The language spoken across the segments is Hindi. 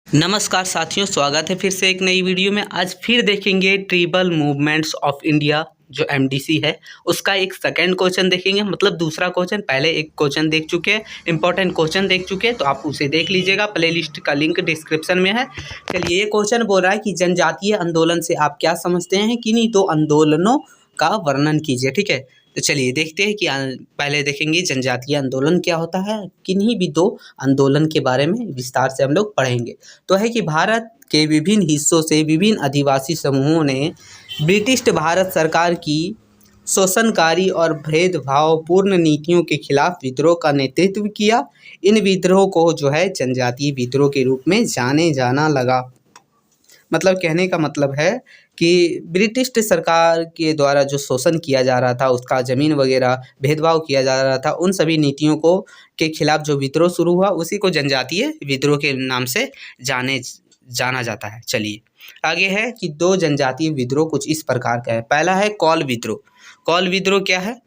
नमस्कार साथियों, स्वागत है फिर से एक नई वीडियो में। आज फिर देखेंगे ट्राइबल मूवमेंट्स ऑफ इंडिया जो एमडीसी है उसका एक सेकंड क्वेश्चन देखेंगे, मतलब दूसरा क्वेश्चन। पहले एक क्वेश्चन देख चुके हैं, इंपॉर्टेंट क्वेश्चन देख चुके हैं, तो आप उसे देख लीजिएगा। प्लेलिस्ट का लिंक डिस्क्रिप्शन में है। चलिए, ये क्वेश्चन बोल रहा है कि जनजातीय आंदोलन से आप क्या समझते हैं, किन्हीं दो आंदोलनों का वर्णन कीजिए। ठीक है, तो चलिए देखते हैं कि पहले देखेंगे जनजातीय आंदोलन क्या होता है, किन्हीं भी दो आंदोलन के बारे में विस्तार से हम लोग पढ़ेंगे। तो है कि भारत के विभिन्न हिस्सों से विभिन्न आदिवासी समूहों ने ब्रिटिश भारत सरकार की शोषणकारी और भेदभावपूर्ण नीतियों के खिलाफ विद्रोह का नेतृत्व किया। इन विद्रोह को जो है जनजातीय विद्रोह के रूप में जाने जाना लगा। मतलब कहने का मतलब है कि ब्रिटिश सरकार के द्वारा जो शोषण किया जा रहा था, उसका ज़मीन वगैरह भेदभाव किया जा रहा था, उन सभी नीतियों को के खिलाफ जो विद्रोह शुरू हुआ उसी को जनजातीय विद्रोह के नाम से जाना जाता है। चलिए आगे है कि दो जनजातीय विद्रोह कुछ इस प्रकार का है। पहला है कौल विद्रोह। कौल विद्रोह क्या है?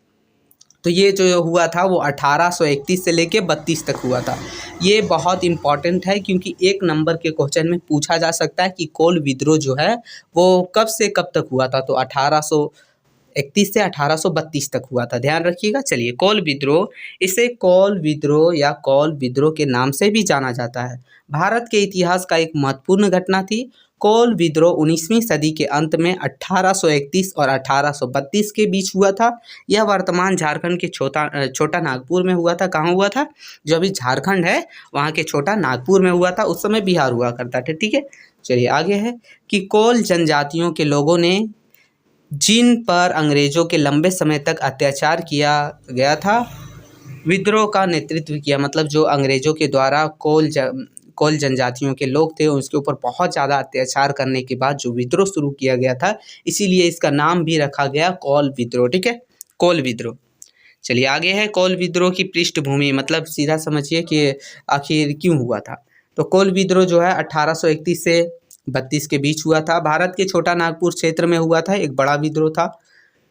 तो ये जो हुआ था वो 1831 से लेके 32 तक हुआ था। ये बहुत इम्पॉर्टेंट है क्योंकि एक नंबर के क्वेश्चन में पूछा जा सकता है कि कौल विद्रोह जो है वो कब से कब तक हुआ था। तो 1831 से 1832 तक हुआ था, ध्यान रखिएगा। चलिए, कौल विद्रोह, इसे कौल विद्रोह या कौल विद्रोह के नाम से भी जाना जाता है। भारत के इतिहास का एक महत्वपूर्ण घटना थी। कौल विद्रोह 19वीं सदी के अंत में 1831 और 1832 के बीच हुआ था। यह वर्तमान झारखंड के छोटा नागपुर में हुआ था। कहाँ हुआ था? जो अभी झारखंड है वहाँ के छोटा नागपुर में हुआ था। उस समय बिहार हुआ करता था। ठीक है, चलिए आगे है कि कौल जनजातियों के लोगों ने जिन पर अंग्रेजों के लंबे समय तक अत्याचार किया गया था, विद्रोह का नेतृत्व किया। मतलब जो अंग्रेजों के द्वारा कौल जनजातियों के लोग थे उसके ऊपर बहुत ज़्यादा अत्याचार करने के बाद जो विद्रोह शुरू किया गया था, इसीलिए इसका नाम भी रखा गया कौल विद्रोह। ठीक है, कौल विद्रोह। चलिए आगे है कौल विद्रोह की पृष्ठभूमि, मतलब सीधा समझिए कि आखिर क्यों हुआ था। तो कौल विद्रोह जो है 1831 से 32 के बीच हुआ था। भारत के छोटा नागपुर क्षेत्र में हुआ था। एक बड़ा विद्रोह था।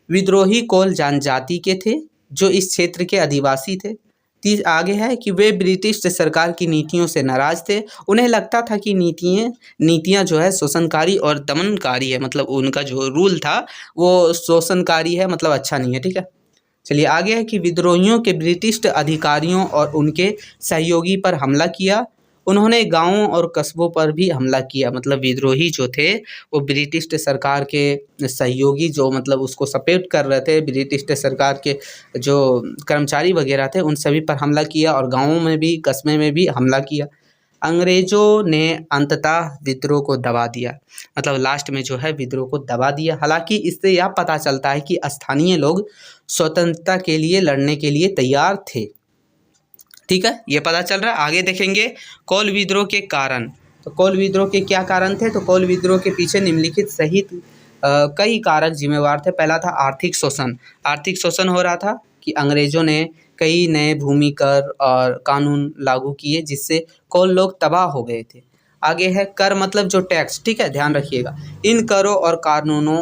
विद्रोही कौल जनजाति के थे जो इस क्षेत्र के आदिवासी थे। आगे है कि वे ब्रिटिश सरकार की नीतियों से नाराज थे। उन्हें लगता था कि नीतियाँ जो है शोषणकारी और दमनकारी है। मतलब उनका जो रूल था वो शोषणकारी है, मतलब अच्छा नहीं है। ठीक है, चलिए आगे है कि विद्रोहियों के ब्रिटिश अधिकारियों और उनके सहयोगी पर हमला किया। उन्होंने गांवों और कस्बों पर भी हमला किया। मतलब विद्रोही जो थे वो ब्रिटिश सरकार के सहयोगी, जो मतलब उसको सपोर्ट कर रहे थे, ब्रिटिश सरकार के जो कर्मचारी वगैरह थे, उन सभी पर हमला किया और गांवों में भी कस्बे में भी हमला किया। अंग्रेजों ने अंततः विद्रोह को दबा दिया। मतलब लास्ट में जो है विद्रोह को दबा दिया। हालांकि इससे यह पता चलता है कि स्थानीय लोग स्वतंत्रता के लिए लड़ने के लिए तैयार थे। ठीक है, ये पता चल रहा है। आगे देखेंगे कौल विद्रोह के कारण। तो कौल विद्रोह के क्या कारण थे? तो कौल विद्रोह के पीछे निम्नलिखित सहित कई कारक जिम्मेवार थे। पहला था आर्थिक शोषण। आर्थिक शोषण हो रहा था कि अंग्रेजों ने कई नए भूमि कर और कानून लागू किए जिससे कौल लोग तबाह हो गए थे। आगे है कर, मतलब जो टैक्स। ठीक है, ध्यान रखिएगा। इन करों और कानूनों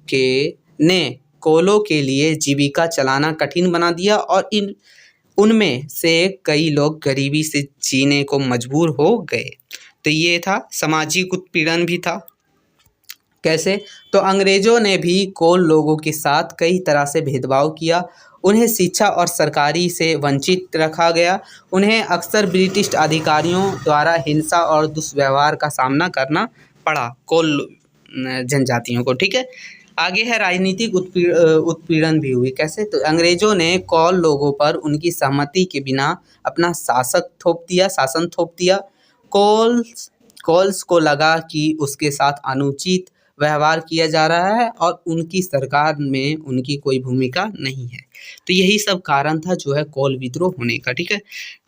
के ने कौलों के लिए जीविका चलाना कठिन बना दिया और उनमें से कई लोग गरीबी से जीने को मजबूर हो गए। तो ये था। सामाजिक उत्पीड़न भी था। कैसे? तो अंग्रेजों ने भी कौल लोगों के साथ कई तरह से भेदभाव किया। उन्हें शिक्षा और सरकारी से वंचित रखा गया। उन्हें अक्सर ब्रिटिश अधिकारियों द्वारा हिंसा और दुष्व्यवहार का सामना करना पड़ा, कौल जनजातियों को। ठीक है, आगे है राजनीतिक उत्पीड़न भी हुई। कैसे? तो अंग्रेजों ने कौल लोगों पर उनकी सहमति के बिना अपना शासन थोप दिया। कौल्स को लगा कि उसके साथ अनुचित व्यवहार किया जा रहा है और उनकी सरकार में उनकी कोई भूमिका नहीं है। तो यही सब कारण था जो है कौल विद्रोह होने का। ठीक है,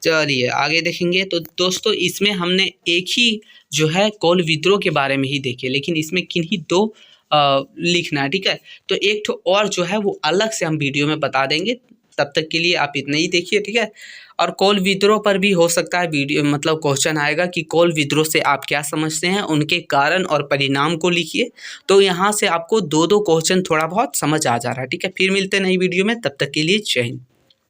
चलिए आगे देखेंगे। तो दोस्तों, इसमें हमने एक ही जो है कौल विद्रोह के बारे में ही देखे, लेकिन इसमें किन्हीं दो लिखना है। ठीक है, तो एक ठो और जो है वो अलग से हम वीडियो में बता देंगे। तब तक के लिए आप इतना ही देखिए। ठीक है, और कौल विद्रोह पर भी हो सकता है वीडियो, मतलब क्वेश्चन आएगा कि कौल विद्रोह से आप क्या समझते हैं, उनके कारण और परिणाम को लिखिए। तो यहाँ से आपको दो क्वेश्चन थोड़ा बहुत समझ आ जा रहा है। ठीक है, फिर मिलते हैं नई वीडियो में। तब तक के लिए जय हिंद।